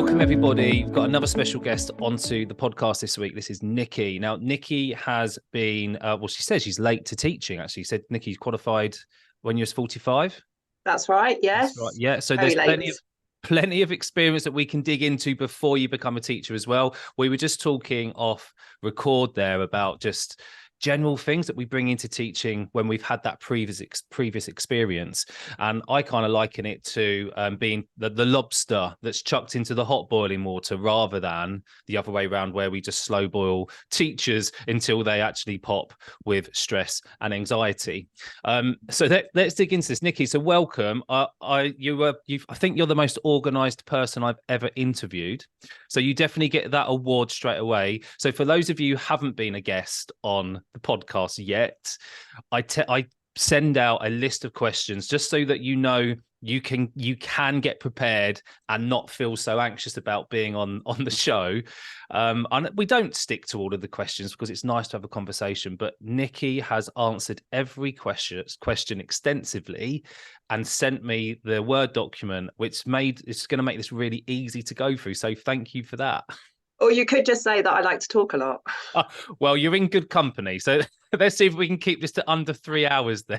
Welcome, everybody. We've got another special guest onto the podcast this week. This is Nikki. Now, Nikki has been, she says she's late to teaching, actually. She said Nikki's qualified when you was 45. That's right, yes. That's right. Yeah, so Very there's plenty of experience that we can dig into before you become a teacher as well. We were just talking off record there about just general things that we bring into teaching when we've had that previous experience, and I kind of liken it to being the lobster that's chucked into the hot boiling water rather than the other way around, where we just slow boil teachers until they actually pop with stress and anxiety. So let's dig into this, Nikki. So welcome. I think you're the most organized person I've ever interviewed, so you definitely get that award straight away. So for those of you who haven't been a guest on the podcast yet, I send out a list of questions just so that you know you can get prepared and not feel so anxious about being on the show. And we don't stick to all of the questions because it's nice to have a conversation, but Nikki has answered every question extensively and sent me the Word document, which it's going to make this really easy to go through. So thank you for that. Or you could just say that I like to talk a lot. Well, you're in good company. So let's see if we can keep this to under 3 hours then.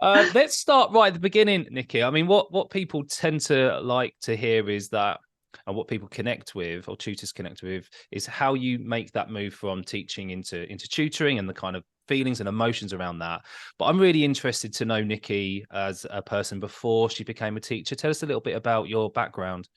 Let's start right at the beginning, Nikki. I mean, what people tend to like to hear is that, and what people connect with, or tutors connect with, is how you make that move from teaching into tutoring and the kind of feelings and emotions around that. But I'm really interested to know Nikki as a person before she became a teacher. Tell us a little bit about your background.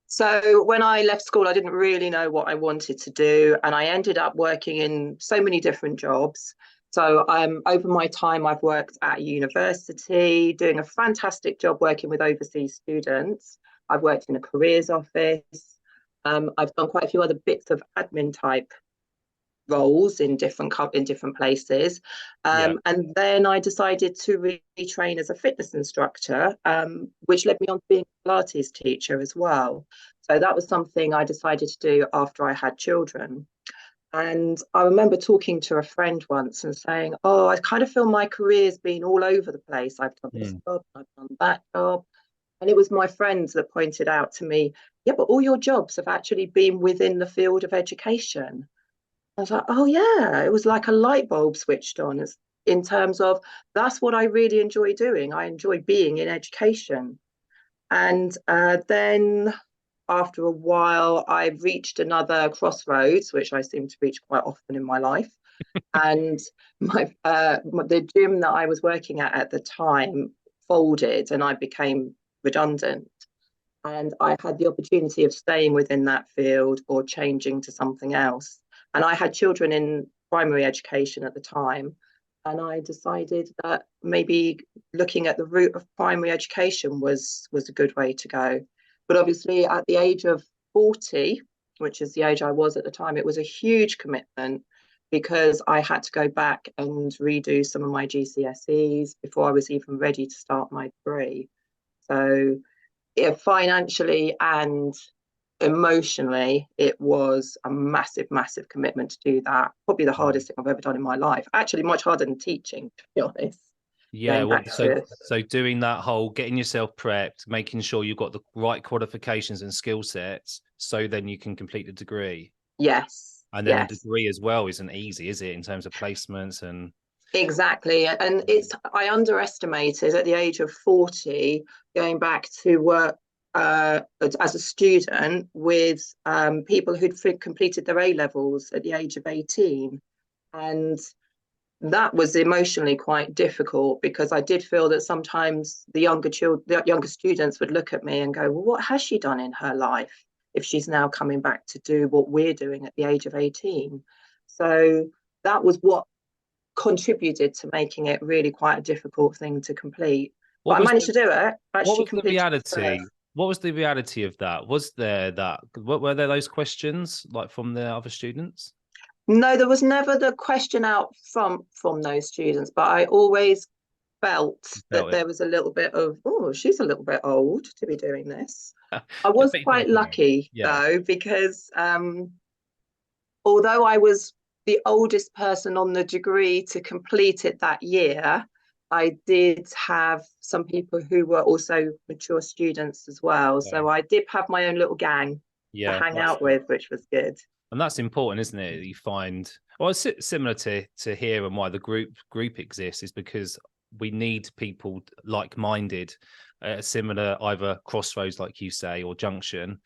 So when I left school, I didn't really know what I wanted to do, and I ended up working in so many different jobs. So over my time, I've worked at university, doing a fantastic job working with overseas students. I've worked in a careers office. I've done quite a few other bits of admin type roles in different places, and then I decided to retrain as a fitness instructor, which led me on to being a Pilates teacher as well. So that was something I decided to do after I had children. And I remember talking to a friend once and saying, oh, I kind of feel my career's been all over the place. I've done this job, I've done that job. And it was my friends that pointed out to me, yeah, but all your jobs have actually been within the field of education. I was like, oh yeah, it was like a light bulb switched on, in terms of that's what I really enjoy doing. I enjoy being in education. And then after a while, I reached another crossroads, which I seem to reach quite often in my life. And the gym that I was working at the time folded and I became redundant. And I had the opportunity of staying within that field or changing to something else. And I had children in primary education at the time. And I decided that maybe looking at the route of primary education was a good way to go. But obviously at the age of 40, which is the age I was at the time, it was a huge commitment because I had to go back and redo some of my GCSEs before I was even ready to start my degree. So financially and emotionally, it was a massive commitment to do that. Probably the hardest thing I've ever done in my life. Actually, much harder than teaching, to be honest. So doing that whole getting yourself prepped, making sure you've got the right qualifications and skill sets, so then you can complete the degree. Yes. And then a degree as well isn't easy, is it, in terms of placements and... Exactly. And I underestimated at the age of 40 going back to work as a student with people who'd completed their A-levels at the age of 18. And that was emotionally quite difficult because I did feel that sometimes the younger students would look at me and go, well, what has she done in her life if she's now coming back to do what we're doing at the age of 18? So that was what contributed to making it really quite a difficult thing to complete. But I managed to do it. What was the reality? What was the reality of that? Were there those questions like from the other students? No, there was never the question out from those students, but I always felt that there was a little bit of, oh, she's a little bit old to be doing this. I was quite lucky though, because although I was the oldest person on the degree to complete it that year, I did have some people who were also mature students as well. Okay. So I did have my own little gang to Yeah, hang out with, which was good. and that's important, isn't it? You find, well, it's similar to here, and why the group exists is because we need people like-minded, similar, either crossroads, like you say, or junction,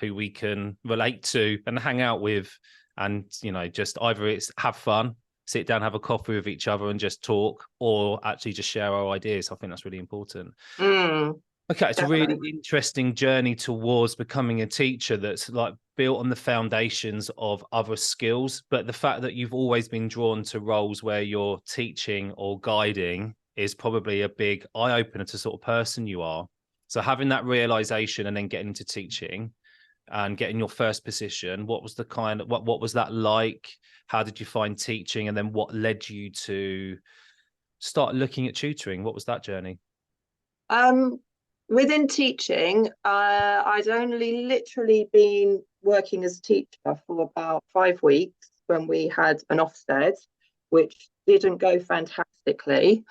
who we can relate to and hang out with, and just either it's have fun, sit down, have a coffee with each other, and just talk, or actually just share our ideas. I think that's really important. Mm, Okay, it's a really definitely. interesting journey towards becoming a teacher that's like built on the foundations of other skills. But the fact that you've always been drawn to roles where you're teaching or guiding is probably a big eye opener to sort of person you are. So having that realization and then getting into teaching and getting your first position, what was the kind of what was that like? How did you find teaching? And then what led you to start looking at tutoring? What was that journey? Um, Within teaching, I'd only literally been working as a teacher for about 5 weeks when we had an Ofsted, which didn't go fantastically,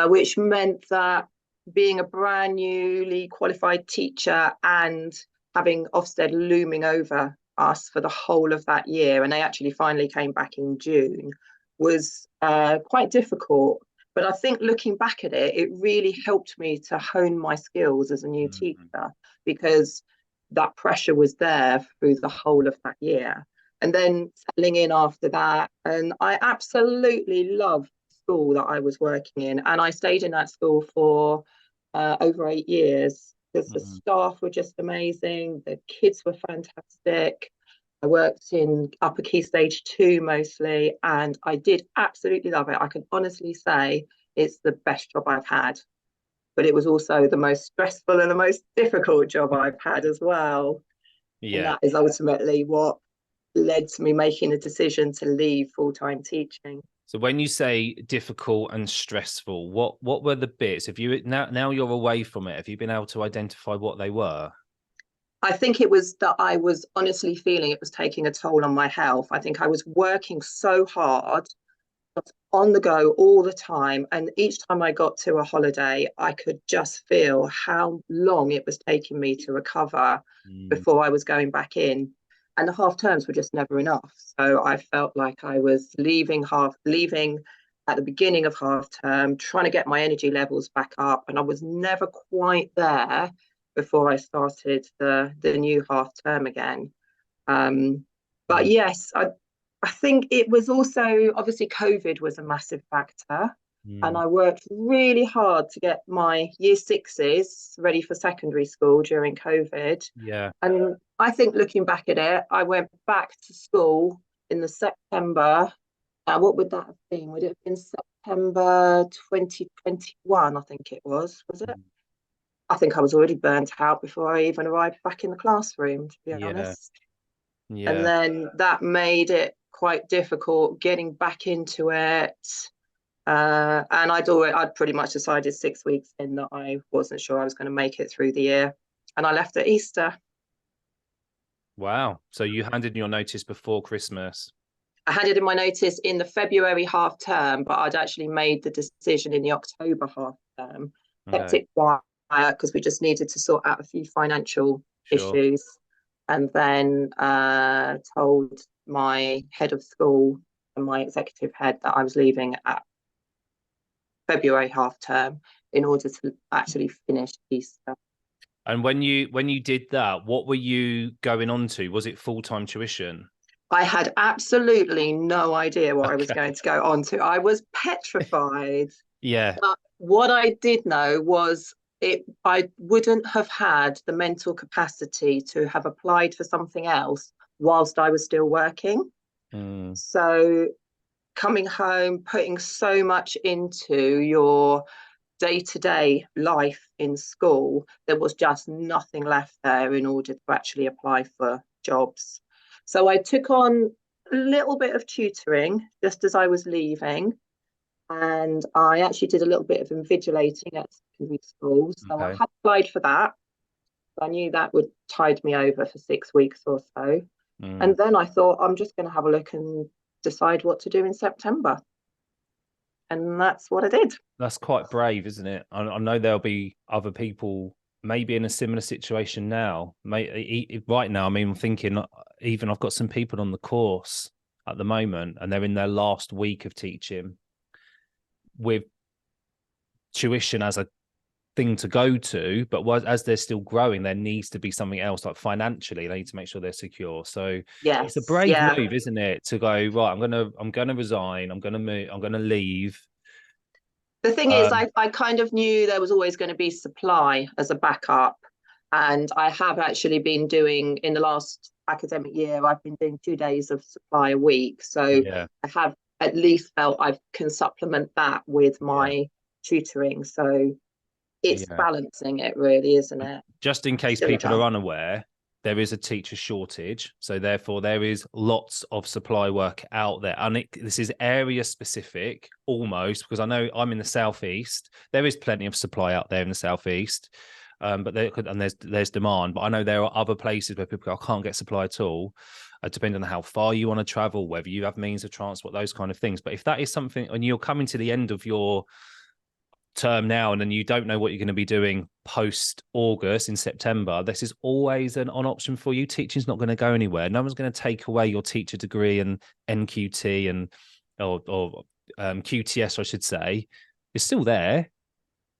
which meant that being a brand newly qualified teacher and having Ofsted looming over us for the whole of that year, and they actually finally came back in June, was quite difficult. But I think looking back at it, it really helped me to hone my skills as a new Mm. teacher, because that pressure was there through the whole of that year. And then settling in after that. And I absolutely loved the school that I was working in. And I stayed in that school for over 8 years because the Mm. staff were just amazing. The kids were fantastic. I worked in upper key stage 2 mostly, and I did absolutely love it. I can honestly say it's the best job I've had, but it was also the most stressful and the most difficult job I've had as well. And Yeah. that is ultimately what led to me making a decision to leave full-time teaching. So when you say difficult and stressful, what were the bits? If you now you're away from it, have you been able to identify what they were? I think it was that I was honestly feeling it was taking a toll on my health. I think I was working so hard, on the go all the time. And each time I got to a holiday, I could just feel how long it was taking me to recover Mm. before I was going back in. And the half terms were just never enough. So I felt like I was leaving at the beginning of half term, trying to get my energy levels back up. And I was never quite there before I started the new half term again. Um, but Mm. yes, I think it was also obviously COVID was a massive factor. And Mm. I worked really hard to get my year sixes ready for secondary school during COVID. Yeah. And I think looking back at it, I went back to school in the September. What would that have been? Would it have been September 2021? I think it was it? Mm. I think I was already burnt out before I even arrived back in the classroom, to be Yeah. honest. And Yeah. then that made it quite difficult getting back into it. And I'd pretty much decided 6 weeks in that I wasn't sure I was going to make it through the year. And I left at Easter. Wow. So you handed in your notice before Christmas. I handed in my notice in the February half term, but I'd actually made the decision in the October half term. Kept Okay. it quiet because we just needed to sort out a few financial Sure. issues. And then told my head of school and my executive head that I was leaving at February half term in order to actually finish Easter. And when you did that, what were you going on to? Was it full-time tuition? I had absolutely no idea what I was Okay. going to go on to. I was petrified. Yeah. But what I did know was I wouldn't have had the mental capacity to have applied for something else whilst I was still working. Mm. So coming home, putting so much into your day-to-day life in school, there was just nothing left there in order to actually apply for jobs. So I took on a little bit of tutoring just as I was leaving, and I actually did a little bit of invigilating at secondary school. So I Okay. had applied for that. I knew that would tide me over for 6 weeks or so. Mm. And then I thought, I'm just going to have a look and decide what to do in September. and that's what I did. That's quite brave, isn't it? I know there'll be other people maybe in a similar situation now. Right now, I mean, I'm thinking even I've got some people on the course at the moment, and they're in their last week of teaching with tuition as a thing to go to, but as they're still growing, there needs to be something else, like financially they need to make sure they're secure. So it's a Yes, brave yeah. move, isn't it, to go, right, I'm gonna resign, I'm gonna move, I'm gonna leave. The thing is, I kind of knew there was always going to be supply as a backup. And I have actually been doing, in the last academic year, I've been doing 2 days of supply a week. So Yeah, I have at least felt I can supplement that with yeah, my tutoring. So it's yeah. balancing it, really, isn't it? Just in case Still a people job. are unaware, there is a teacher shortage. So therefore, there is lots of supply work out there. And this is area specific almost, because I know I'm in the Southeast. There is plenty of supply out there in the Southeast. But there's demand. But I know there are other places where people go, I can't get supply at all. Depending on how far you want to travel, whether you have means of transport, those kind of things. But if that is something, and you're coming to the end of your term now, and then you don't know what you're going to be doing post August in September, this is always an option for you. Teaching's not going to go anywhere. No one's going to take away your teacher degree and NQT and or QTS, I should say. It's still there.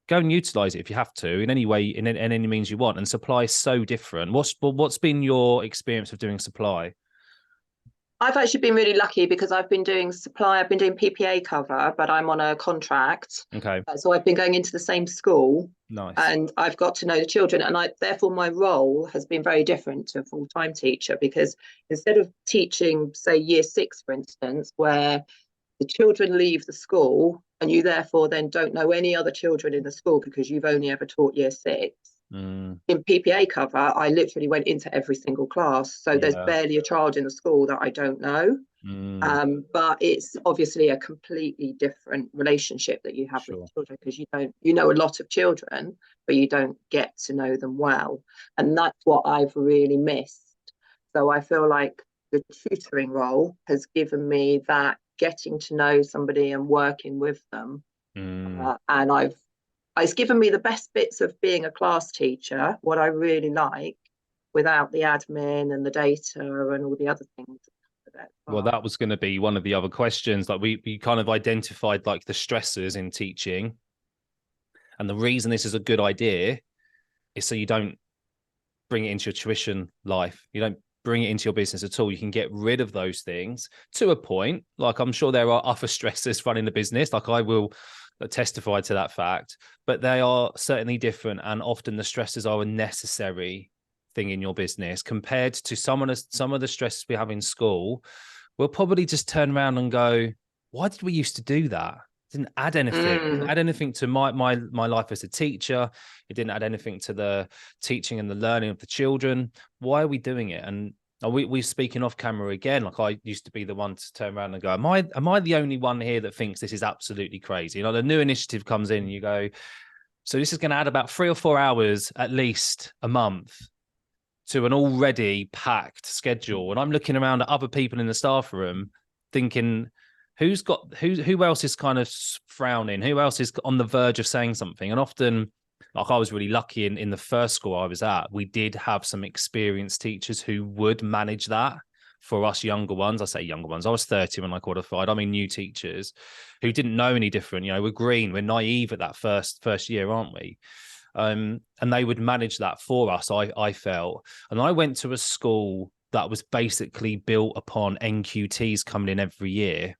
Go and utilize it if you have to in any way, in any means you want. And supply is so different. What's been your experience of doing supply? I've actually been really lucky because I've been doing supply, I've been doing PPA cover, but I'm on a contract. Okay, So I've been going into the same school nice. and I've got to know the children. And therefore, my role has been very different to a full time teacher because instead of teaching, say, year 6, for instance, where the children leave the school and you therefore then don't know any other children in the school because you've only ever taught year 6. In PPA cover, I literally went into every single class. So there's Yeah. barely a child in the school that I don't know. But it's obviously a completely different relationship that you have with Sure. children because you know a lot of children, but you don't get to know them well. And that's what I've really missed. So I feel like the tutoring role has given me that getting to know somebody and working with them. And it's given me the best bits of being a class teacher, what I really like, without the admin and the data and all the other things. Well, that was going to be one of the other questions. Like we kind of identified like the stressors in teaching. And the reason this is a good idea is so you don't bring it into your tuition life. You don't bring it into your business at all. You can get rid of those things to a point. Like I'm sure there are other stressors running the business. Like I will testify to that fact, but they are certainly different. And often the stresses are a necessary thing in your business compared to some of the stresses we have in school. We'll probably just turn around and go, why did we used to do that? It didn't add anything. It didn't add anything to my life as a teacher. It didn't add anything to the teaching and the learning of the children. Why are we doing it? And we speaking off camera again. Like I used to be the one to turn around and go, am I the only one here that thinks this is absolutely crazy? You know, the new initiative comes in and you go, so this is going to add about 3 or 4 hours at least a month to an already packed schedule. And I'm looking around at other people in the staff room thinking, who else is kind of frowning? Who else is on the verge of saying something? And often, like I was really lucky in the first school I was at, we did have some experienced teachers who would manage that for us younger ones. I say younger ones. I was 30 when I qualified. I mean, new teachers who didn't know any different. You know, we're green, we're naive at that first year, aren't we? And they would manage that for us, I felt. And I went to a school that was basically built upon NQTs coming in every year,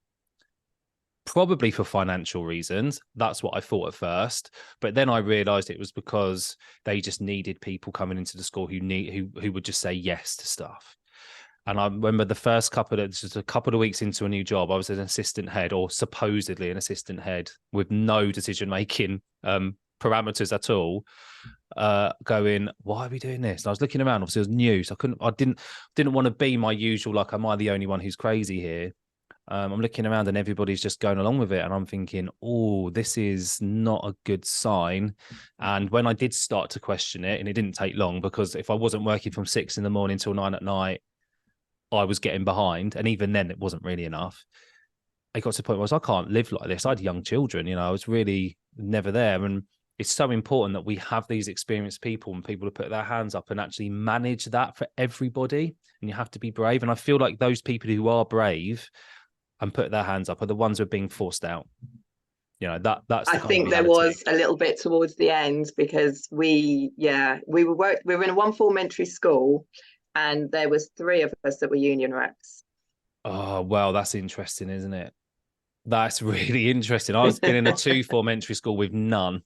probably for financial reasons. That's what I thought at first. But then I realized it was because they just needed people coming into the school who would just say yes to stuff. And I remember the first just a couple of weeks into a new job, I was an assistant head, or supposedly an assistant head, with no decision making parameters at all, going, why are we doing this? And I was looking around, obviously it was new, so I didn't want to be my usual, like, am I the only one who's crazy here? I'm looking around and everybody's just going along with it, and I'm thinking, oh, this is not a good sign. And when I did start to question it, and it didn't take long, because if I wasn't working from 6 in the morning till 9 at night, I was getting behind, and even then it wasn't really enough. it got to the point where I can't live like this. I had young children, you know, I was really never there. And it's so important that we have these experienced people and people who put their hands up and actually manage that for everybody. And you have to be brave. And I feel like those people who are brave and put their hands up are the ones who are being forced out. You know, that's I the kind of think there reality. was a little bit towards the end because we were in a one form entry school, and there was three of us that were union reps. Oh, well, that's interesting, isn't it? That's really interesting. I was been in a two form entry school with none.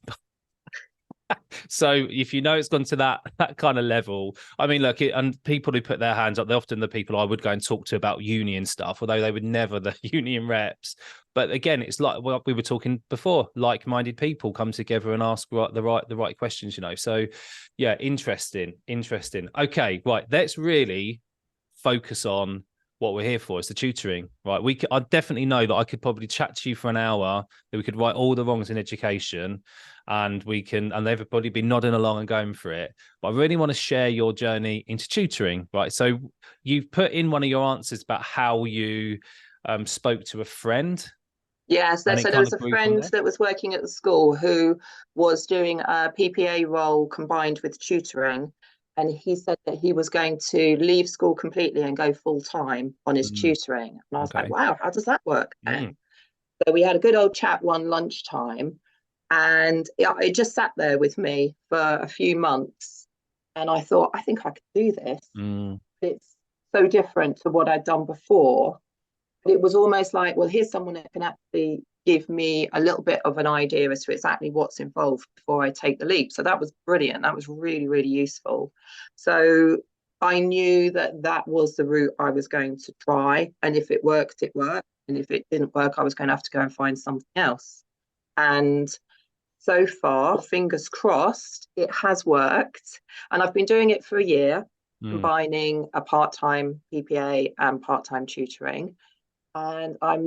So if you know it's gone to that kind of level, I mean, look, and people who put their hands up, they're often the people I would go and talk to about union stuff, although they would never the union reps. But again, it's like what we were talking before, like-minded people come together and ask the right questions, you know. So yeah, interesting. Okay, right. Let's really focus on what we're here for. It's the tutoring, right? I definitely know that I could probably chat to you for an hour, that we could right all the wrongs in education, and they've probably been nodding along and going for it. But I really want to share your journey into tutoring, right? So you've put in one of your answers about how you spoke to a friend, Yes, and so it there kind was of a grew from friend there. that was working at the school who was doing a PPA role combined with tutoring. And he said that he was going to leave school completely and go full time on his Mm, tutoring. And I was like, okay. wow, how does that work Mm, then? So we had a good old chat one lunchtime, and it just sat there with me for a few months. And I thought, I think I could do this. mm, It's so different to what I'd done before. It was almost like, well, here's someone that can actually give me a little bit of an idea as to exactly what's involved before I take the leap. So that was brilliant. That was really, really useful. So I knew that that was the route I was going to try. And if it worked, it worked. And if it didn't work, I was going to have to go and find something else. And so far, fingers crossed, it has worked. And I've been doing it for a year, mm. combining a part time PPA and part time tutoring. And I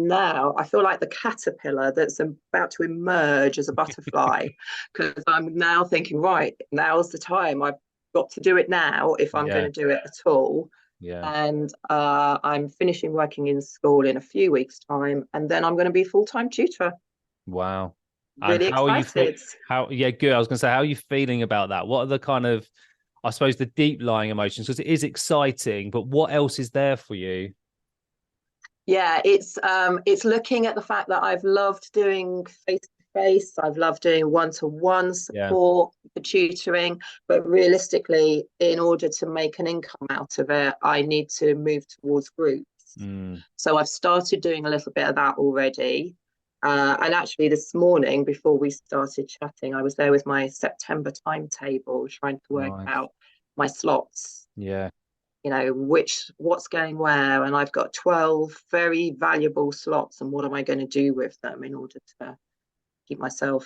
feel like the caterpillar that's about to emerge as a butterfly, because I'm now thinking, right, now's the time. I've got to do it now if I'm going Yeah, to do it at all. yeah. And I'm finishing working in school in a few weeks' time, and then I'm going to be full-time tutor. Wow. And Really how are you excited. yeah, good. I was gonna say, how are you feeling about that? What are the kind of, I suppose, the deep lying emotions? Because it is exciting, but what else is there for you? Yeah, it's looking at the fact that I've loved doing face to face. I've loved doing one-to-one Yeah. support for tutoring, but realistically, in order to make an income out of it, I need to move towards groups. Mm, So I've started doing a little bit of that already. And actually, this morning, before we started chatting, I was there with my September timetable, trying to work nice. out my slots, Yeah. what's going where, and I've got 12 very valuable slots, and what am I going to do with them in order to keep myself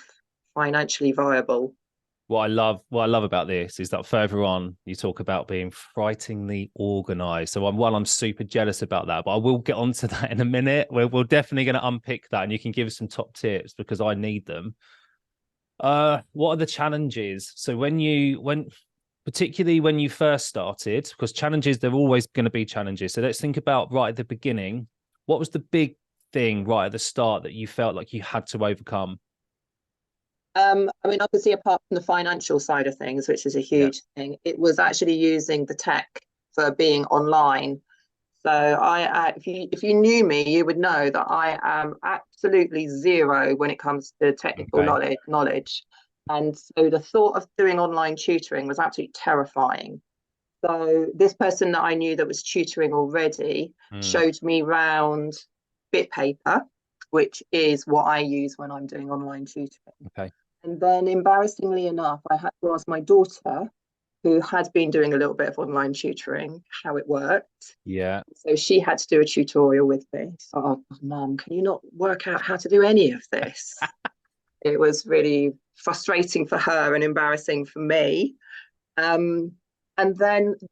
financially viable. What I love about this is that further on you talk about being frighteningly organized. So I'm super jealous about that, but I will get onto that in a minute. We're definitely going to unpick that, and you can give us some top tips because I need them. What are the challenges? So when particularly when you first started, because challenges, they're always going to be challenges. So let's think about right at the beginning. What was the big thing right at the start that you felt like you had to overcome? I mean, obviously, apart from the financial side of things, which is a Yeah. huge thing, it was actually using the tech for being online. So if you knew me, you would know that I am absolutely zero when it comes to technical Okay. knowledge. And so the thought of doing online tutoring was absolutely terrifying. So this person that I knew that was tutoring already Mm, showed me round BitPaper, which is what I use when I'm doing online tutoring. okay. And then, embarrassingly enough, I had to ask my daughter, who had been doing a little bit of online tutoring, how it worked. Yeah. So she had to do a tutorial with me. So, oh, Mum, can you not work out how to do any of this? It was really frustrating for her and embarrassing for me. Um, and then he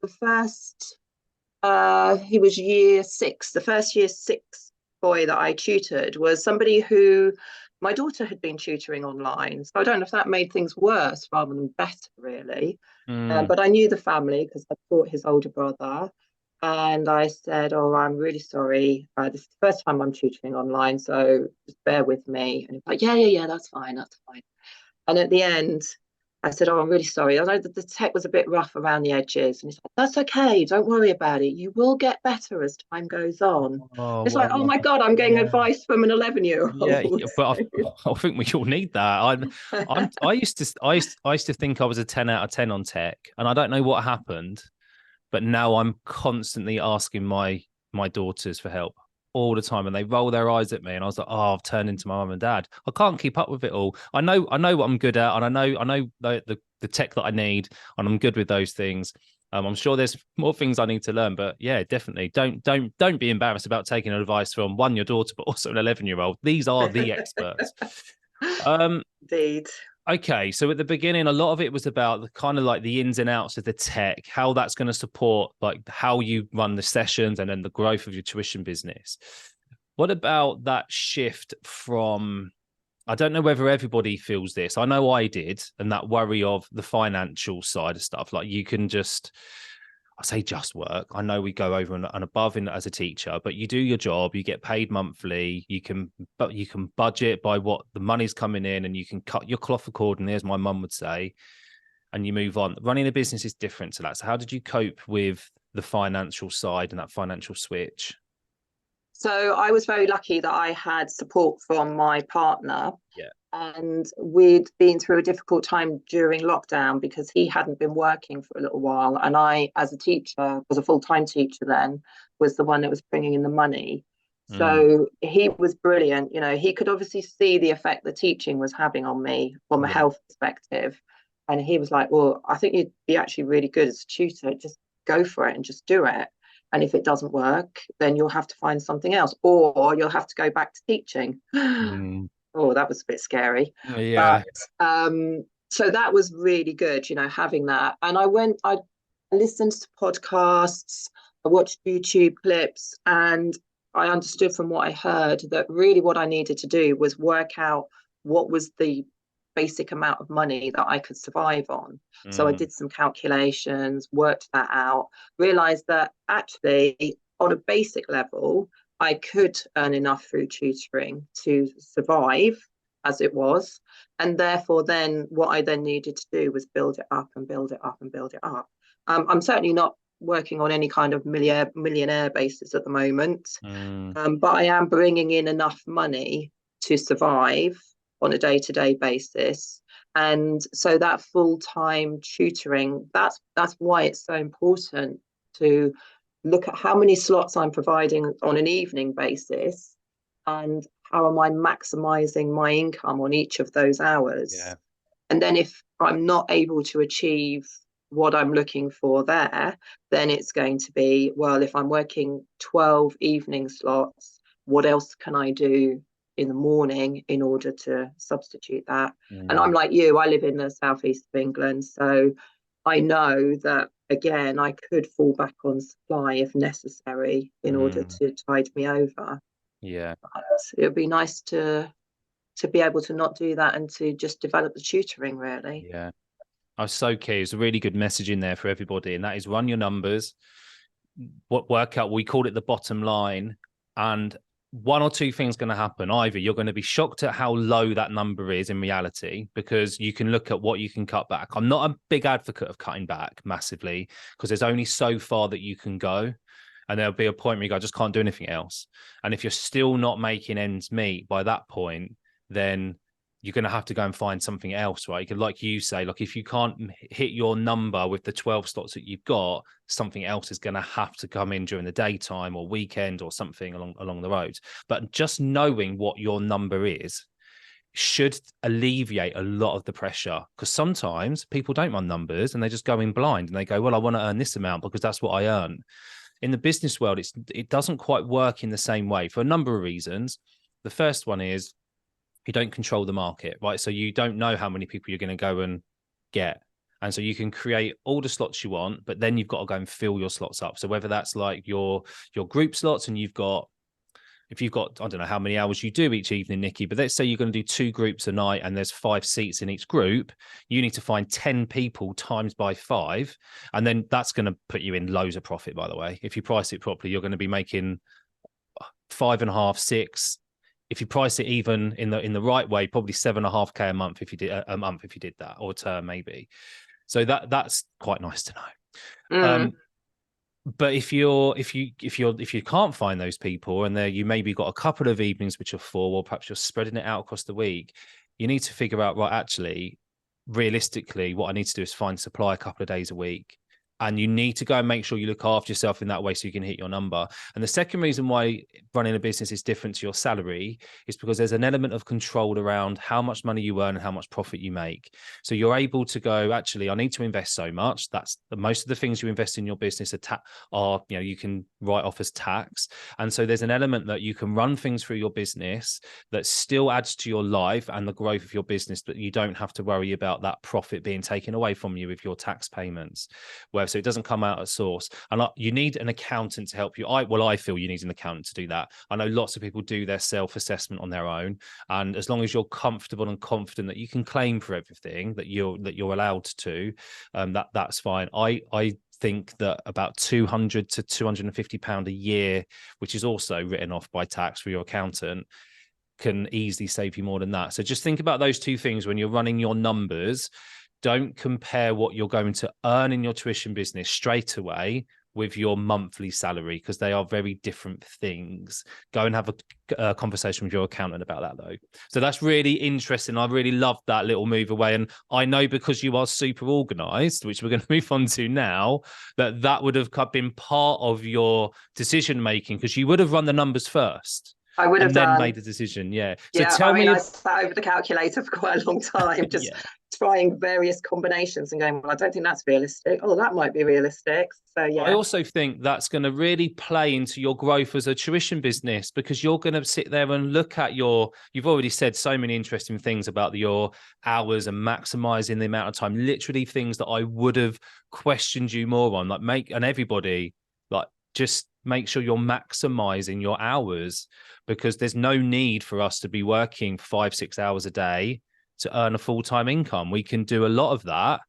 was year six. The first year six boy that I tutored was somebody who my daughter had been tutoring online. So I don't know if that made things worse rather than better, really. Mm, But I knew the family because I taught his older brother. And I said, "Oh, I'm really sorry. This is the first time I'm tutoring online, so just bear with me." And he's like, "Yeah, yeah, yeah, that's fine, that's fine." And at the end, I said, "Oh, I'm really sorry. I know that the tech was a bit rough around the edges." And he's like, "That's okay. Don't worry about it. You will get better as time goes on." Oh, It's like, oh well, my God, I'm getting yeah. advice from an 11-year Yeah, old. yeah, but I think we all need that. I used to think I was a 10 out of 10 on tech, and I don't know what happened, but now I'm constantly asking my daughters for help all the time, and they roll their eyes at me, and I was like, oh, I've turned into my mum and dad. I can't keep up with it all. I know what I'm good at, and I know the tech that I need, and I'm good with those things. I'm sure there's more things I need to learn, but yeah, definitely don't be embarrassed about taking advice from one your daughter, but also an 11-year-old. These are the experts. Um, Indeed. Okay, so at the beginning, a lot of it was about the kind of like the ins and outs of the tech, how that's going to support like how you run the sessions and then the growth of your tuition business. What about that shift from, I don't know whether everybody feels this. I know I did, and that worry of the financial side of stuff. Like you can just, I say just work. I know we go over and above in as a teacher, but you do your job, you get paid monthly, but you can budget by what the money's coming in and you can cut your cloth accordingly, as my mum would say, and you move on. Running a business is different to that. So how did you cope with the financial side and that financial switch? So I was very lucky that I had support from my partner, Yeah. and we'd been through a difficult time during lockdown because he hadn't been working for a little while. And I, as a teacher, was a full-time teacher then, was the one that was bringing in the money. Mm, So he was brilliant. You know, he could obviously see the effect the teaching was having on me from a yeah. health perspective. And he was like, "Well, I think you'd be actually really good as a tutor. Just go for it and just do it. And if it doesn't work, then you'll have to find something else, or you'll have to go back to teaching." Mm, Oh, that was a bit scary. yeah. But so that was really good, you know, having that. And I listened to podcasts, I watched YouTube clips, and I understood from what I heard that really what I needed to do was work out what was the basic amount of money that I could survive on. So I Mm, did some calculations, worked that out, realized that actually on a basic level, I could earn enough through tutoring to survive as it was. And therefore, then what I then needed to do was build it up and build it up and build it up. I'm certainly not working on any kind of millionaire basis at the moment, mm, but I am bringing in enough money to survive on a day-to-day basis. And so that full-time tutoring, that's why it's so important to look at how many slots I'm providing on an evening basis and how am I maximizing my income on each of those hours. yeah. And then if I'm not able to achieve what I'm looking for there, then it's going to be, well, if I'm working 12 evening slots, what else can I do in the morning in order to substitute that? And I'm Mm, like you, I live in the southeast of England. So I know that, again, I could fall back on supply if necessary in order mm, to tide me over. yeah. But it would be nice to be able to not do that and to just develop the tutoring, really. Yeah. I was so key. It's a really good message in there for everybody, and that is run your numbers, what work out. We call it the bottom line, and one or two things going to happen. Either you're going to be shocked at how low that number is in reality, because you can look at what you can cut back. I'm not a big advocate of cutting back massively because there's only so far that you can go. And there'll be a point where you go, I just can't do anything else. And if you're still not making ends meet by that point, then you're going to have to go and find something else, right? Like you say, like if you can't hit your number with the 12 slots that you've got, something else is going to have to come in during the daytime or weekend or something along the road. But just knowing what your number is should alleviate a lot of the pressure, because sometimes people don't run numbers and they just go in blind and they go, well, I want to earn this amount because that's what I earn. In the business world, it doesn't quite work in the same way for a number of reasons. The first one is you don't control the market, right? So you don't know how many people you're going to go and get. And so you can create all the slots you want, but then you've got to go and fill your slots up. So whether that's like your group slots and you've got if you've got, I don't know how many hours you do each evening, Nikki, but let's say you're going to do 2 groups a night and there's 5 seats in each group, you need to find 10 people times by 5. And then that's going to put you in loads of profit, by the way. If you price it properly, you're going to be making 5.5, 6. If you price it even in the right way, probably 7.5K a month if you did that, or a term maybe. So that's quite nice to know. But if you can't find those people, and you maybe got a couple of evenings which are full, or perhaps you're spreading it out across the week, you need to figure out, right, actually, realistically, what I need to do is find supply a couple of days a week. And you need to go and make sure you look after yourself in that way so you can hit your number. And the second reason why running a business is different to your salary is because there's an element of control around how much money you earn and how much profit you make. So you're able to go, actually, I need to invest so much. That's most of the things you invest in your business are you can write off as tax. And so there's an element that you can run things through your business that still adds to your life and the growth of your business, but you don't have to worry about that profit being taken away from you with your tax payments. So it doesn't come out at source. And you need an accountant to help you. I feel you need an accountant to do that. I know lots of people do their self-assessment on their own. And as long as you're comfortable and confident that you can claim for everything that you're allowed to, that's fine. I think that about £200 to £250 a year, which is also written off by tax for your accountant, can easily save you more than that. So just think about those two things when you're running your numbers. Don't compare what you're going to earn in your tuition business straight away with your monthly salary, because they are very different things. Go and have a conversation with your accountant about that, though. So that's really interesting. I really loved that little move away. And I know, because you are super organized, which we're going to move on to now, that would have been part of your decision making, because you would have run the numbers first. I would have then made the decision. Yeah. So yeah, tell me. I sat over the calculator for quite a long time, just trying various combinations and going, well, I don't think that's realistic. Oh, that might be realistic. So yeah. I also think that's going to really play into your growth as a tuition business, because you're going to sit there and look at you've already said so many interesting things about your hours and maximizing the amount of time, literally things that I would have questioned you more on, just make sure you're maximizing your hours, because there's no need for us to be working 5-6 hours a day to earn a full-time income. We can do a lot of that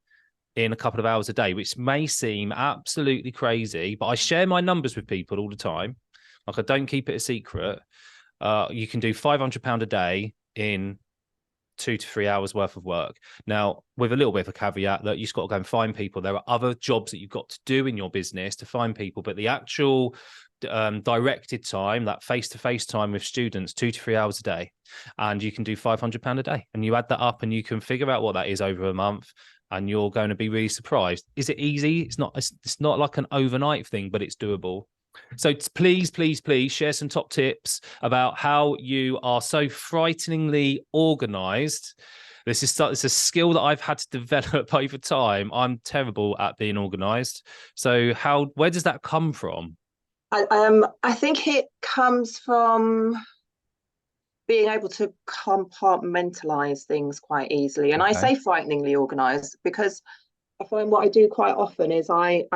in a couple of hours a day, which may seem absolutely crazy, but I share my numbers with people all the time. Like, I don't keep it a secret. You can do £500 a day in 2 to 3 hours worth of work. Now, with a little bit of a caveat that you've got to go and find people. There are other jobs that you've got to do in your business to find people, but the actual directed time, that face-to-face time with students, 2 to 3 hours a day, and you can do £500 a day, and you add that up and you can figure out what that is over a month, and you're going to be really surprised. Is it easy? It's not like an overnight thing, but it's doable. So please share some top tips about how you are so frighteningly organized. This is a skill that I've had to develop over time. I'm terrible at being organized. So where does that come from? I think it comes from being able to compartmentalize things quite easily. And okay. I say frighteningly organized because I find what I do quite often is I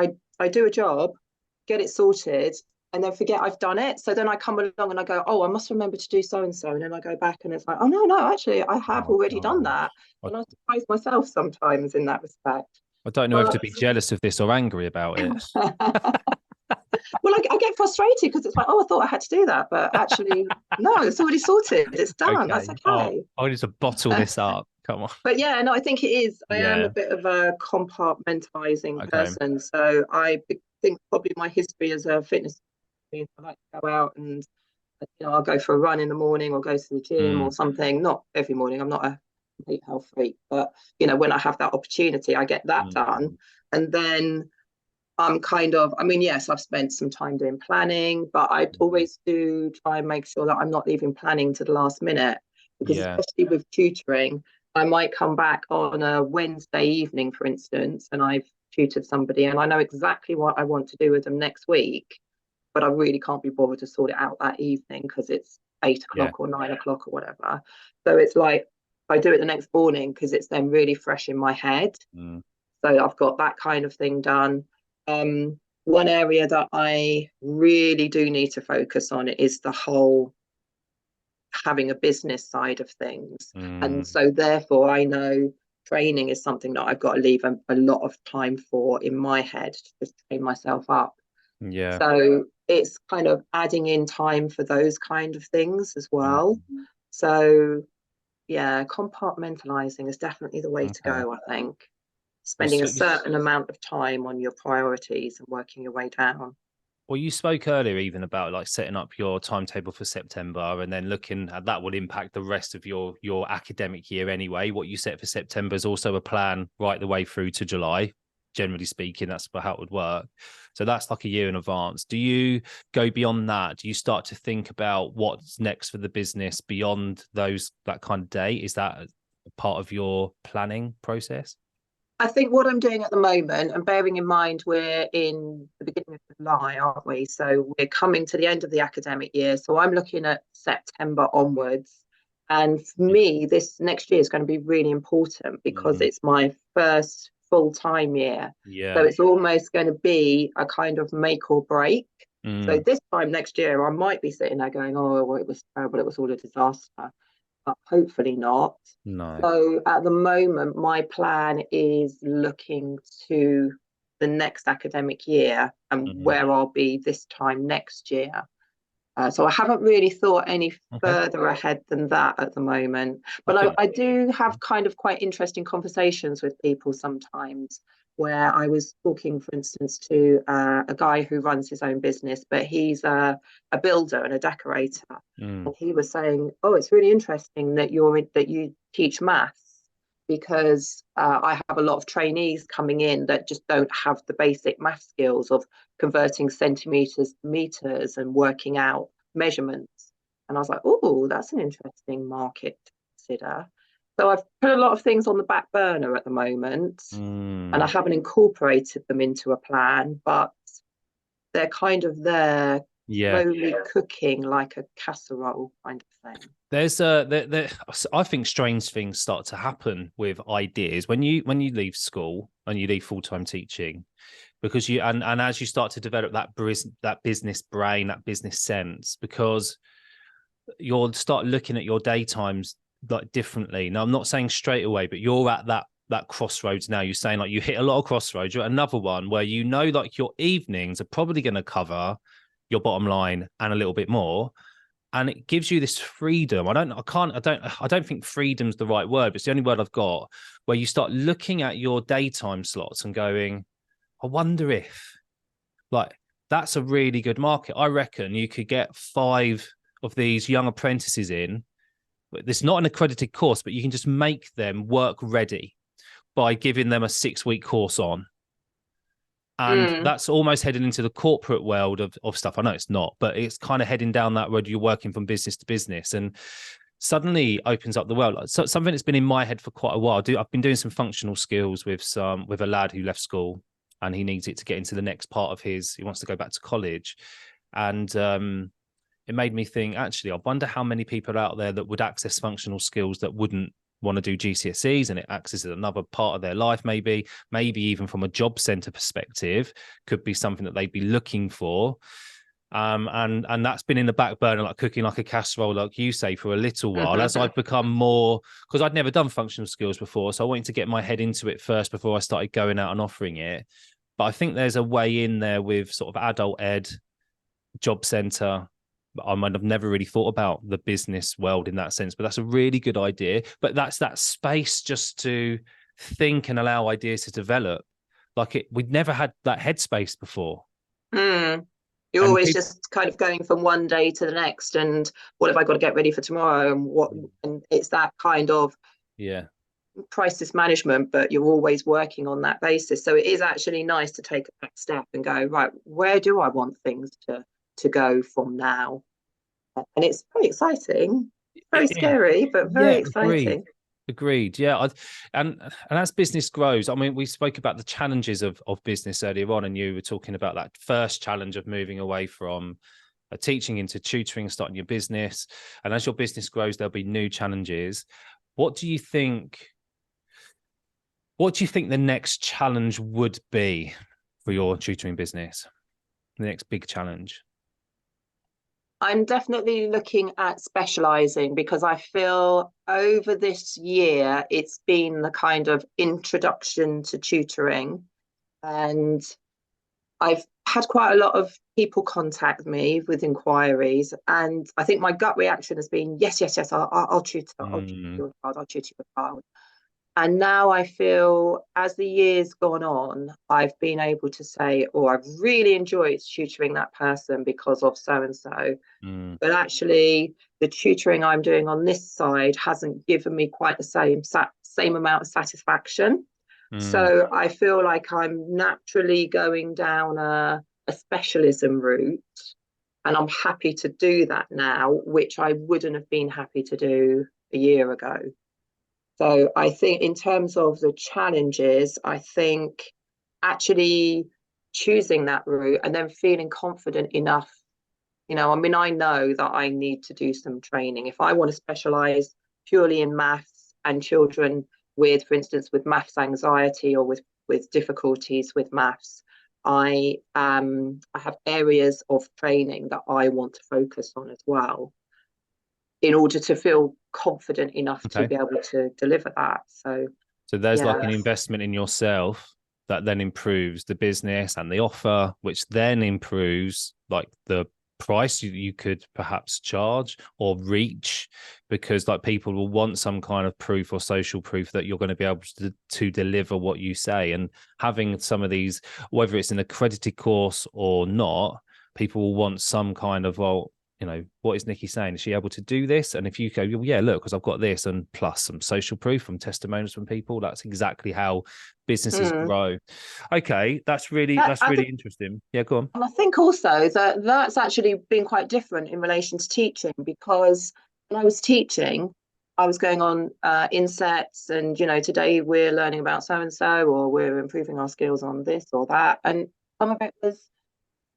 do a job, get it sorted, and then forget I've done it. So then I come along and I go, oh, I must remember to do so-and-so. And then I go back and it's like, oh, no, actually, I have already done that. And I surprise myself sometimes in that respect. I don't know if to be jealous of this or angry about it. Well, I get frustrated because it's like, oh, I thought I had to do that. But actually, no, it's already sorted. It's done. Okay. That's okay. I need to bottle this up. Come on. But yeah, no, I think it is. I am a bit of a compartmentalizing person. So I think probably my history as a fitness, I like to go out and, I'll go for a run in the morning or go to the gym or something. Not every morning. I'm not a complete health freak. But, when I have that opportunity, I get that done. And then I'm yes, I've spent some time doing planning, but I always do try and make sure that I'm not leaving planning to the last minute, because especially with tutoring, I might come back on a Wednesday evening, for instance, and I've tutored somebody and I know exactly what I want to do with them next week, but I really can't be bothered to sort it out that evening because it's 8 o'clock or 9 o'clock or whatever. So it's like I do it the next morning because it's then really fresh in my head. So I've got that kind of thing done. One area that I really do need to focus on is the whole having a business side of things. And Mm, so therefore I know training is something that I've got to leave a lot of time for in my head to just train myself up. yeah. So it's kind of adding in time for those kind of things as well. Mm, So yeah, compartmentalizing is definitely the way to okay. go, I think. Well, Spending a certain amount of time on your priorities and working your way down. well, you spoke earlier even about like setting up your timetable for September, and then looking at that would impact the rest of your academic year anyway. What you set for September is also a plan right the way through to July. Generally speaking, that's how it would work. So that's like a year in advance. Do you go beyond that? Do you start to think about what's next for the business beyond that kind of date? Is that a part of your planning process? I think what I'm doing at the moment, and bearing in mind we're in the beginning of July, aren't we? So we're coming to the end of the academic year. So I'm looking at September onwards. And for me, this next year is going to be really important because Mm, it's my first full-time year. So yeah. it's almost going to be a kind of make or break. So Mm, this time next year, I might be sitting there going, oh, well, it was terrible. It was all a disaster. But hopefully not. no. So at the moment, my plan is looking to the next academic year and Mm, where I'll be this time next year. So I haven't really thought any okay. further ahead than that at the moment. I But think. I do have kind of quite interesting conversations with people sometimes where I was talking, for instance, to a guy who runs his own business, but he's a builder and a decorator. Mm, And he was saying, "Oh, it's really interesting that you teach maths because I have a lot of trainees coming in that just don't have the basic math skills of converting centimeters to meters and working out measurements." And I was like, "Oh, that's an interesting market to consider." So I've put a lot of things on the back burner at the moment, and I mm. haven't incorporated them into a plan, but they're kind of there, Yeah. slowly cooking like a casserole kind of thing. There's I think strange things start to happen with ideas when you leave school and you leave full-time teaching, because and as you start to develop that business brain, that business sense, because you'll start looking at your daytimes like differently. Now, I'm not saying straight away, but you're at that crossroads now. You're saying like you hit a lot of crossroads. You're at another one where like your evenings are probably going to cover your bottom line and a little bit more, and it gives you this freedom. I don't think freedom's the right word, but it's the only word I've got, where you start looking at your daytime slots and going, I wonder if, like, that's a really good market. I reckon you could get 5 of these young apprentices in. It's not an accredited course, but you can just make them work ready by giving them a 6-week course on. And Mm. that's almost heading into the corporate world of stuff. I know it's not, but it's kind of heading down that road. You're working from business to business, and suddenly opens up the world. So something that's been in my head for quite a while. I've been doing some functional skills with a lad who left school, and he needs it to get into the next part of he wants to go back to college. And it made me think, actually, I wonder how many people out there that would access functional skills that wouldn't want to do GCSEs, and it accesses another part of their life, maybe even from a job center perspective, could be something that they'd be looking for. And that's been in the back burner, like cooking like a casserole, like you say, for a little while, as I've become more, because I'd never done functional skills before. So I wanted to get my head into it first before I started going out and offering it. But I think there's a way in there with sort of adult ed, job center. I might have never really thought about the business world in that sense, but that's a really good idea. But that's that space just to think and allow ideas to develop. We'd never had that headspace before. Mm. You're And always people, just kind of going from one day to the next, and what have I got to get ready for tomorrow, and it's that kind of yeah, crisis management, but you're always working on that basis. So it is actually nice to take a back step and go, right, where do I want things to go from now? And it's very exciting, very yeah, scary, but very yeah. Agreed. exciting. Agreed. Yeah, and as business grows, I mean, we spoke about the challenges of business earlier on, and you were talking about that first challenge of moving away from teaching into tutoring, starting your business. And as your business grows, there'll be new challenges. What do you think? What do you think the next challenge would be for your tutoring business? The next big challenge? I'm definitely looking at specializing because I feel over this year it's been the kind of introduction to tutoring, and I've had quite a lot of people contact me with inquiries, and I think my gut reaction has been yes, yes, yes, I'll tutor, I'll tutor your child, I'll tutor your child. And now I feel as the years gone on, I've been able to say, oh, I've really enjoyed tutoring that person because of so and so. Mm, But actually, the tutoring I'm doing on this side hasn't given me quite the same amount of satisfaction. mm, So I feel like I'm naturally going down a specialism route, and I'm happy to do that now, which I wouldn't have been happy to do a year ago. So I think in terms of the challenges, I think actually choosing that route and then feeling confident enough, I mean, I know that I need to do some training. If I want to specialize purely in maths and children with, for instance, with maths anxiety or with difficulties with maths, I have areas of training that I want to focus on as well in order to feel confident enough to okay. be able to deliver that. So So there's like yeah. an investment in yourself that then improves the business and the offer, which then improves like the price you could perhaps charge or reach, because like people will want some kind of proof or social proof that you're going to be able to deliver what you say. And having some of these, whether it's an accredited course or not, people will want some kind of, well, what is Nikki saying? Is she able to do this? And if you go, yeah, look, because I've got this, and plus some social proof from testimonials from people, that's exactly how businesses Mm. grow. Okay, that's really interesting. Yeah, go on. And I think also that that's actually been quite different in relation to teaching, because when I was teaching, I was going on insets, and today we're learning about so and so, or we're improving our skills on this or that, and some of it was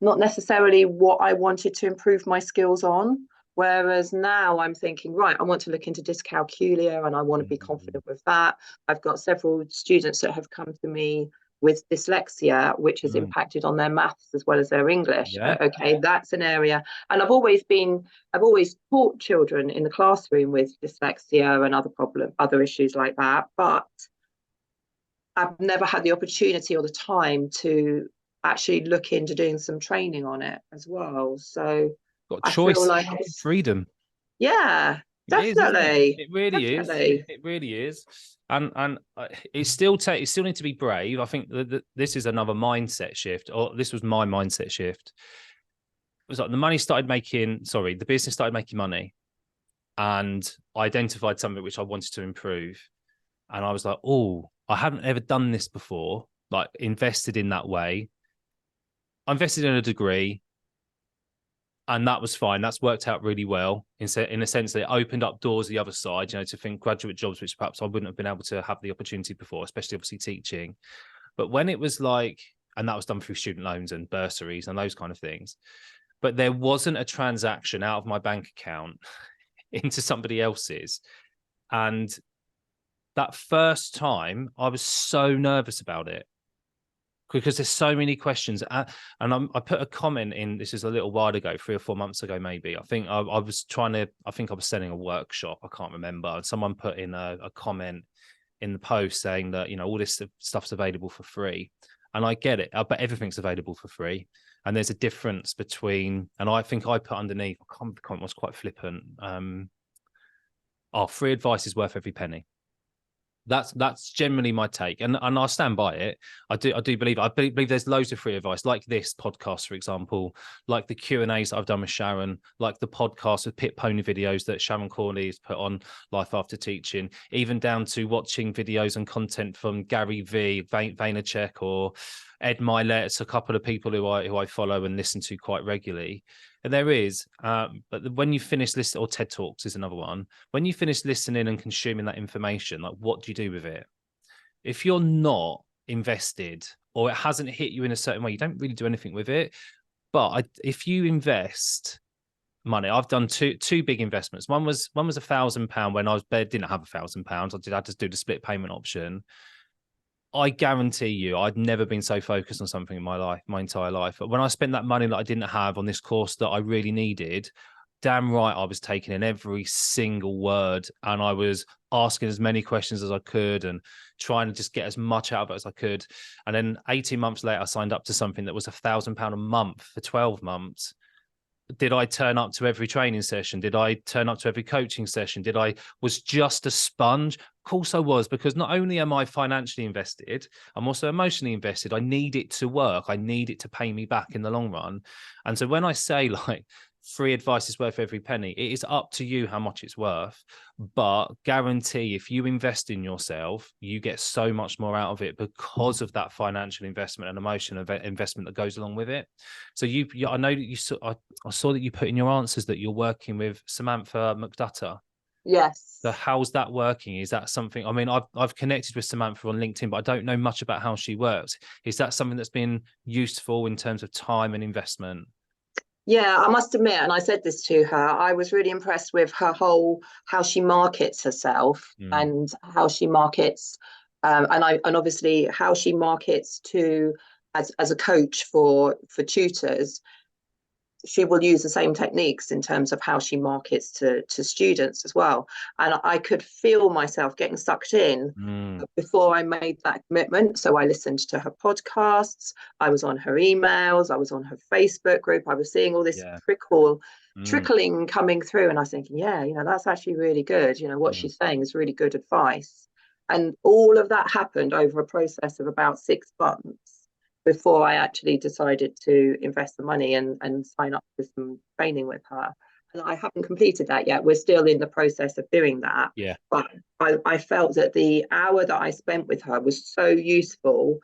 not necessarily what I wanted to improve my skills on. Whereas now I'm thinking, right, I want to look into dyscalculia and I want to be confident with that. I've got several students that have come to me with dyslexia, which has Mm. impacted on their maths as well as their English. Yeah. Okay, that's an area. And I've always taught children in the classroom with dyslexia and other issues like that. But I've never had the opportunity or the time to actually look into doing some training on it as well. So Got I feel choice, like it's, freedom. yeah, It is, isn't it? definitely, It really is. definitely. It really is. And it still need to be brave. I think that this is another mindset shift, or this was my mindset shift. It was like the business started making money, and I identified something which I wanted to improve. And I was like, oh, I haven't ever done this before, like invested in that way. I invested in a degree, and that was fine. That's worked out really well in a sense that it opened up doors the other side, to think graduate jobs, which perhaps I wouldn't have been able to have the opportunity before, especially obviously teaching. But when it was like, and that was done through student loans and bursaries and those kind of things, but there wasn't a transaction out of my bank account into somebody else's. And that first time, I was so nervous about it because there's so many questions. And I put a comment in, this is a little while ago, 3 or 4 months ago, maybe. I think I was selling a workshop. I can't remember. And someone put in a comment in the post saying that, all this stuff's available for free. And I get it, but everything's available for free. And there's a difference between, and I think I put underneath, the comment was quite flippant. Free advice is worth every penny. That's generally my take, and I stand by it. I believe there's loads of free advice, like this podcast, for example, like the Q&As that I've done with Sharon, like the podcast with Pit Pony videos that Sharon Corley has put on Life After Teaching, even down to watching videos and content from Gary V, Vaynerchuk, or Ed Milet. It's a couple of people who I follow and listen to quite regularly. And there is, but when you finish listening, or TED Talks is another one. When you finish listening and consuming that information, like, what do you do with it? If you're not invested, or it hasn't hit you in a certain way, you don't really do anything with it. But if you invest money, I've done two big investments. One was £1,000 when I didn't have £1,000. I had to do the split payment option. I guarantee you, I'd never been so focused on something in my life, my entire life. But when I spent that money that I didn't have on this course that I really needed, damn right, I was taking in every single word, and I was asking as many questions as I could and trying to just get as much out of it as I could. And then 18 months later, I signed up to something that was £1,000 a month for 12 months. Did I turn up to every training session? Did I turn up to every coaching session? Was just a sponge? Of course I was, because not only am I financially invested, I'm also emotionally invested. I need it to work. I need it to pay me back in the long run. And so when I say like free advice is worth every penny, it is up to you how much it's worth. But guarantee if you invest in yourself, you get so much more out of it because of that financial investment and emotional investment that goes along with it. So I know that I saw that you put in your answers that you're working with Samantha McDutter. Yes. So how's that working? Is that something? I mean, I've connected with Samantha on LinkedIn, but I don't know much about how she works. Is that something that's been useful in terms of time and investment? Yeah, I must admit, and I said this to her, I was really impressed with her whole how she markets herself and how she markets, and obviously how she markets to as a coach for tutors. She will use the same techniques in terms of how she markets to students as well. And I could feel myself getting sucked in before I made that commitment. So I listened to her podcasts, I was on her emails, I was on her Facebook group, I was seeing all this Yeah. trickling coming through. And I was thinking, yeah, that's actually really good. What she's saying is really good advice. And all of that happened over a process of about 6 months before I actually decided to invest the money and sign up for some training with her. And I haven't completed that yet. We're still in the process of doing that. Yeah. But I felt that the hour that I spent with her was so useful.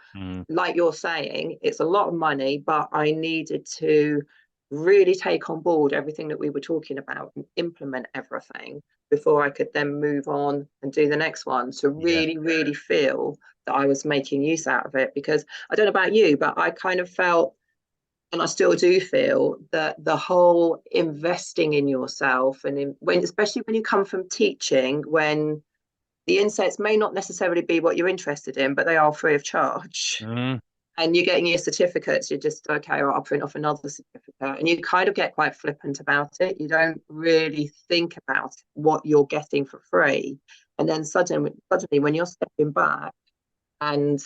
Like you're saying, it's a lot of money, but I needed to really take on board everything that we were talking about and implement everything before I could then move on and do the next one, to really, really feel that I was making use out of it. Because I don't know about you, but I kind of felt, and I still do feel, that the whole investing in yourself and especially when you come from teaching, when the insights may not necessarily be what you're interested in, but they are free of charge. And you're getting your certificates, you're just, okay, I'll print off another certificate. And you kind of get quite flippant about it. You don't really think about what you're getting for free. And then suddenly when you're stepping back and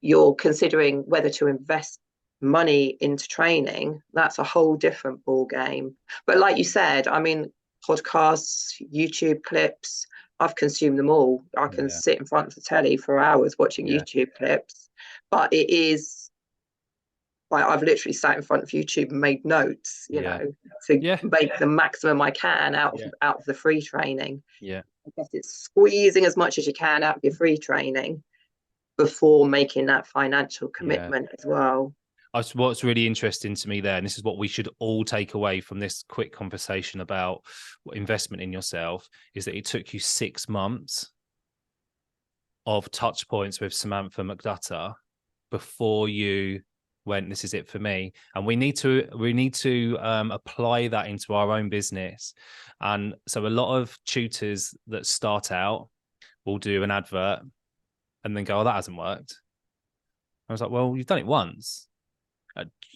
you're considering whether to invest money into training, that's a whole different ball game. But like you said, I mean, podcasts, YouTube clips, I've consumed them all. I can sit in front of the telly for hours watching YouTube clips, but it is like I've literally sat in front of YouTube and made notes, to make the maximum I can out of the free training. I guess it's squeezing as much as you can out of your free training before making that financial commitment as well. What's really interesting to me there, and this is what we should all take away from this quick conversation about investment in yourself, is that it took you 6 months of touch points with Samantha McDutter before you went, this is it for me. And we need to apply that into our own business. And so a lot of tutors that start out will do an advert and then go, oh, that hasn't worked. I was like, well, you've done it once.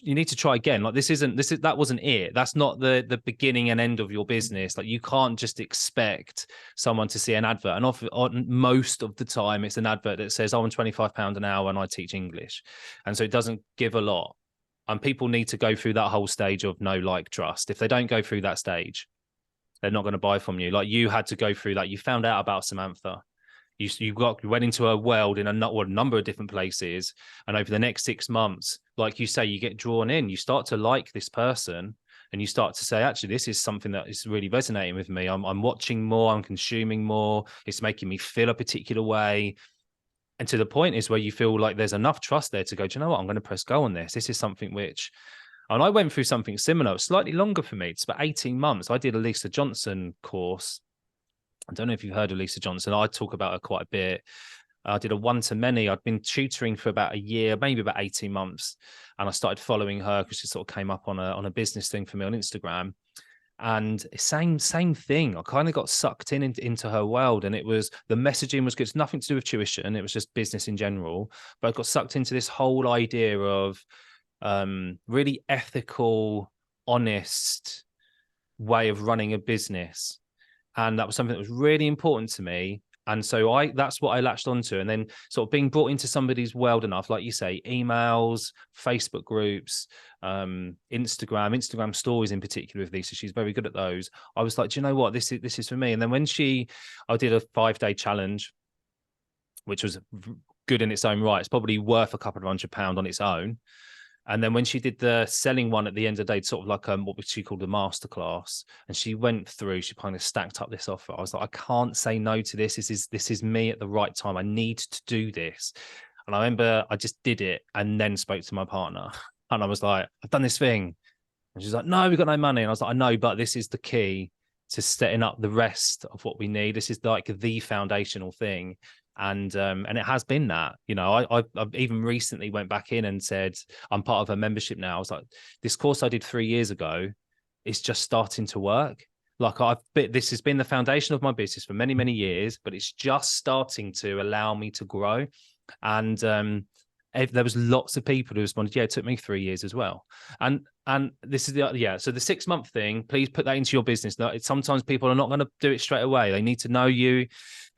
You need to try again. Like that wasn't it. That's not the beginning and end of your business. Like you can't just expect someone to see an advert. And on most of the time, it's an advert that says, oh, I'm £25 an hour and I teach English. And so it doesn't give a lot. And people need to go through that whole stage of know, like, trust. If they don't go through that stage, they're not going to buy from you. Like you had to go through that. You found out about Samantha. You went into a world in a number of different places, and over the next 6 months, like you say, you get drawn in. You start to like this person, and you start to say, actually, this is something that is really resonating with me. I'm watching more, I'm consuming more. It's making me feel a particular way, and to the point is where you feel like there's enough trust there to go, do you know what? I'm going to press go on this. This is something which, and I went through something similar, slightly longer for me. It's about 18 months. I did a Lisa Johnson course. I don't know if you've heard of Lisa Johnson. I talk about her quite a bit. I did a one-to-many. I'd been tutoring for about a year, maybe about 18 months. And I started following her because she sort of came up on a business thing for me on Instagram. And same thing. I kind of got sucked into her world, and it was, the messaging was good. It's nothing to do with tuition. It was just business in general. But I got sucked into this whole idea of really ethical, honest way of running a business. And that was something that was really important to me. And so that's what I latched onto. And then sort of being brought into somebody's world enough, like you say, emails, Facebook groups, Instagram stories in particular with Lisa. She's very good at those. I was like, do you know what? This is for me. And then when I did a 5-day challenge, which was good in its own right. It's probably worth a couple of £100 on its own. And then when she did the selling one at the end of the day, sort of like what she called a masterclass, and she went through, she kind of stacked up this offer. I was like, I can't say no to this. This is me at the right time. I need to do this. And I remember I just did it and then spoke to my partner. And I was like, I've done this thing. And she's like, no, we've got no money. And I was like, I know, but this is the key to setting up the rest of what we need. This is like the foundational thing. And it has been that, you know, I've even recently went back in and said, I'm part of a membership now. I was like, this course I did 3 years ago is just starting to work. Like this has been the foundation of my business for many, many years, but it's just starting to allow me to grow. And there was lots of people who responded, yeah, it took me 3 years as well. And this is so the 6-month thing, please put that into your business. Sometimes people are not going to do it straight away. They need to know you.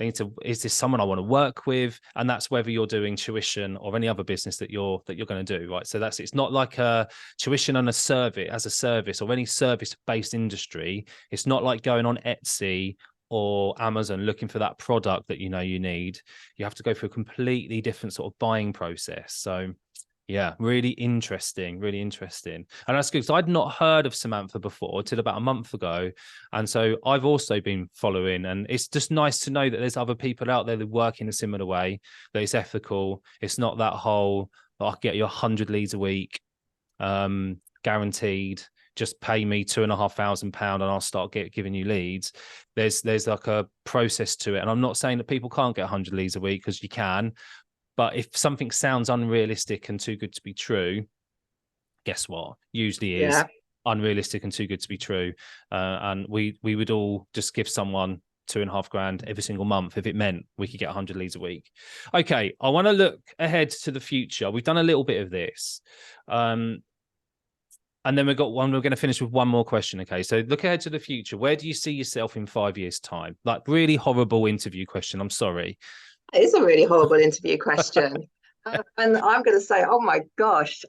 They need to, is this someone I want to work with? And that's whether you're doing tuition or any other business that you're going to do, right? So it's not like a tuition and a service as a service or any service-based industry. It's not like going on Etsy or Amazon looking for that product that you know you need. You have to go through a completely different sort of buying process. So yeah, really interesting. And that's good because I'd not heard of Samantha before till about a month ago. And so I've also been following, and it's just nice to know that there's other people out there that work in a similar way, that it's ethical. It's not that whole, I'll get you 100 leads a week, guaranteed. Just pay me £2,500 and I'll start giving you leads. There's like a process to it. And I'm not saying that people can't get 100 leads a week, because you can. But if something sounds unrealistic and too good to be true, guess what? Usually is unrealistic and too good to be true. And we would all just give someone £2,500 every single month if it meant we could get 100 leads a week. Okay, I want to look ahead to the future. We've done a little bit of this. And then we're going to finish with one more question. Okay, so look ahead to the future. Where do you see yourself in 5 years' time? Like, really horrible interview question. I'm sorry. It's a really horrible interview question. And I'm going to say, oh my gosh,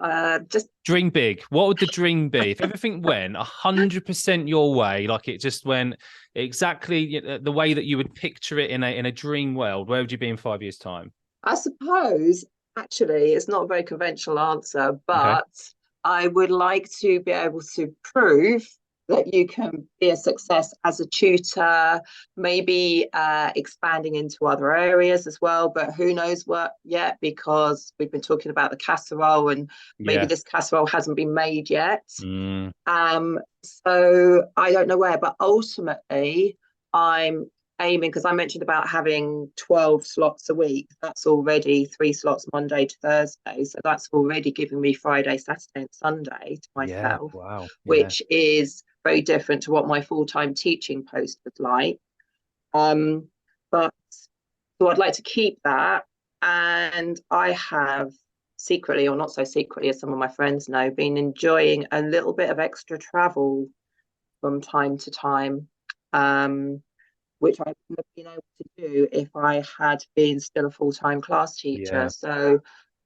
just dream big. What would the dream be? If everything went 100% your way, like it just went exactly the way that you would picture it in a dream world, where would you be in 5 years' time? I suppose, actually, it's not a very conventional answer, but okay. I would like to be able to prove that you can be a success as a tutor, maybe expanding into other areas as well, but who knows what yet, because we've been talking about the casserole and maybe this casserole hasn't been made yet. So I don't know where, but ultimately I'm aiming, because I mentioned about having 12 slots a week. That's already 3 slots Monday to Thursday, so that's already giving me Friday, Saturday and Sunday to myself. Wow. Which is very different to what my full-time teaching post was like. But so I'd like to keep that. And I have secretly, or not so secretly as some of my friends know, been enjoying a little bit of extra travel from time to time, which I would have been able to do if I had been still a full-time class teacher. So,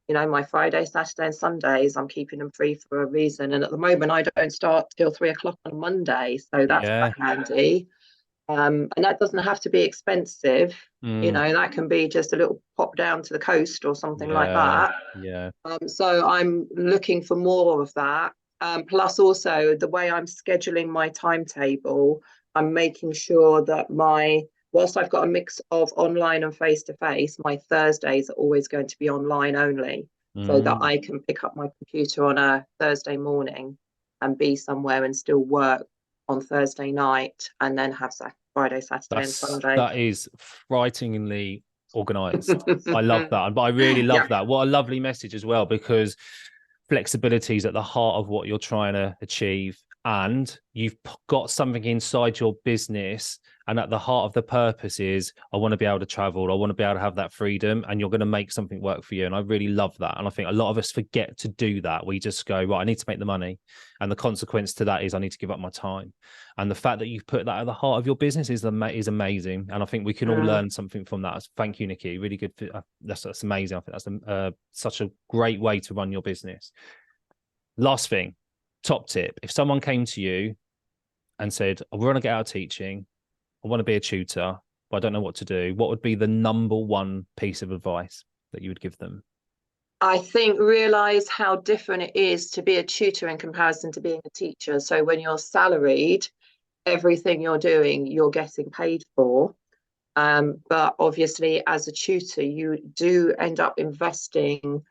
you know, my Friday, Saturday and Sundays, I'm keeping them free for a reason. And at the moment, I don't start till 3 o'clock on Monday. So that's quite handy. And that doesn't have to be expensive. You know, that can be just a little pop down to the coast or something like that. So I'm looking for more of that. Plus also the way I'm scheduling my timetable, I'm making sure that whilst I've got a mix of online and face-to-face, my Thursdays are always going to be online only, so that I can pick up my computer on a Thursday morning and be somewhere and still work on Thursday night, and then have Friday, Saturday and Sunday. That is frighteningly organised. I love that. But I really love that. What a lovely message as well, because flexibility is at the heart of what you're trying to achieve. and you've got something inside your business, and at the heart of the purpose is, I want to be able to travel, I want to be able to have that freedom, and you're going to make something work for you. And I really love that. And I think a lot of us forget to do that. We just go, right, I need to make the money, and the consequence to that is I need to give up my time. And the fact that you've put that at the heart of your business is amazing. And I think we can all learn something from that. Thank you, Nikki. Really good. That's amazing. I think that's such a great way to run your business. Last thing, top tip. If someone came to you and said, I want to get out of teaching, I want to be a tutor, but I don't know what to do, what would be the number one piece of advice that you would give them? I think realize how different it is to be a tutor in comparison to being a teacher. So when you're salaried, everything you're doing, you're getting paid for. But obviously, as a tutor, you do end up investing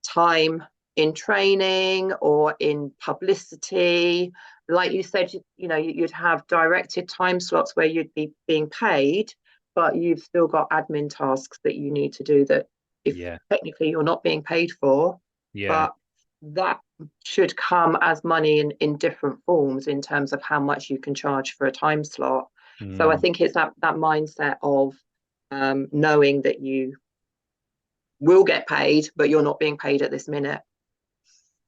time in training or in publicity. Like you said, you'd have directed time slots where you'd be being paid, but you've still got admin tasks that you need to do that technically you're not being paid for. But that should come as money in different forms in terms of how much you can charge for a time slot. So I think it's that mindset of knowing that you will get paid, but you're not being paid at this minute.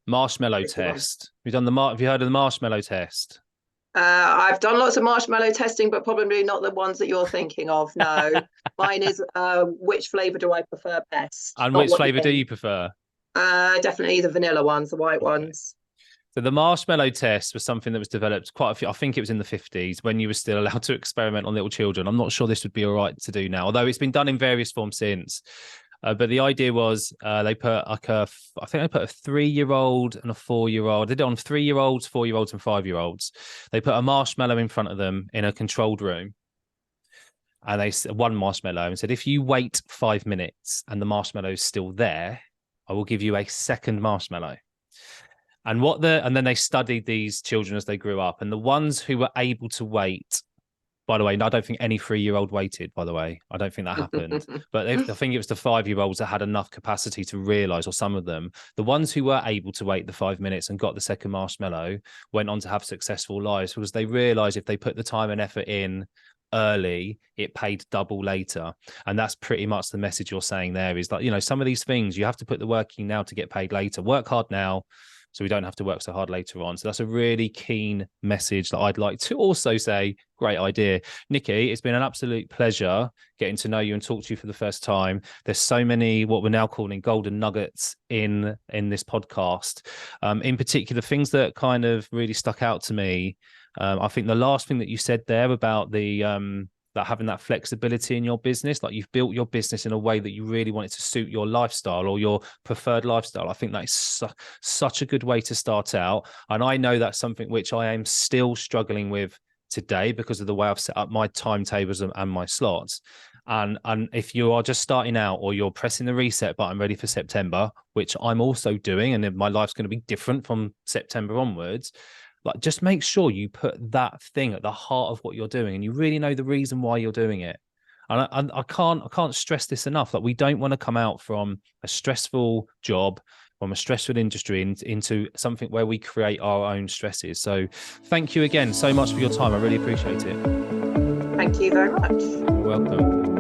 Marshmallow test. Have you heard of the marshmallow test? I've done lots of marshmallow testing, but probably not the ones that you're thinking of. No, mine is which flavor do I prefer best? And which flavor do you prefer? Definitely the vanilla ones, the white ones. So the marshmallow test was something that was developed quite a few, I think it was in the 50s, when you were still allowed to experiment on little children. I'm not sure this would be all right to do now, although it's been done in various forms since. But the idea was they put I think they put a 3-year-old and a 4-year-old. They did it on 3-year-olds, 4-year-olds, and 5-year-olds. They put a marshmallow in front of them in a controlled room. And they one marshmallow and said, if you wait 5 minutes and the marshmallow is still there, I will give you a second marshmallow. And then they studied these children as they grew up. And the ones who were able to wait, by the way, I don't think any 3-year-old waited, by the way. I don't think that happened. But I think it was the 5-year-olds that had enough capacity to realize, or some of them, the ones who were able to wait the 5 minutes and got the second marshmallow went on to have successful lives, because they realized if they put the time and effort in early, it paid double later. And that's pretty much the message you're saying there, is that, some of these things, you have to put the work in now to get paid later. Work hard now, so we don't have to work so hard later on. So that's a really keen message that I'd like to also say. Great idea. Nikki, it's been an absolute pleasure getting to know you and talk to you for the first time. There's so many, what we're now calling golden nuggets in this podcast. In particular, things that kind of really stuck out to me. I think the last thing that you said there about that having that flexibility in your business, like you've built your business in a way that you really want it to suit your lifestyle or your preferred lifestyle. I think that is such a good way to start out. And I know that's something which I am still struggling with today because of the way I've set up my timetables and my slots. And if you are just starting out, or you're pressing the reset button ready for September, which I'm also doing, and then my life's going to be different from September onwards, like, just make sure you put that thing at the heart of what you're doing, and you really know the reason why you're doing it. And I can't stress this enough. Like, we don't want to come out from a stressful job, from a stressful industry, into something where we create our own stresses. So thank you again so much for your time. I really appreciate it. Thank you very much. You're welcome.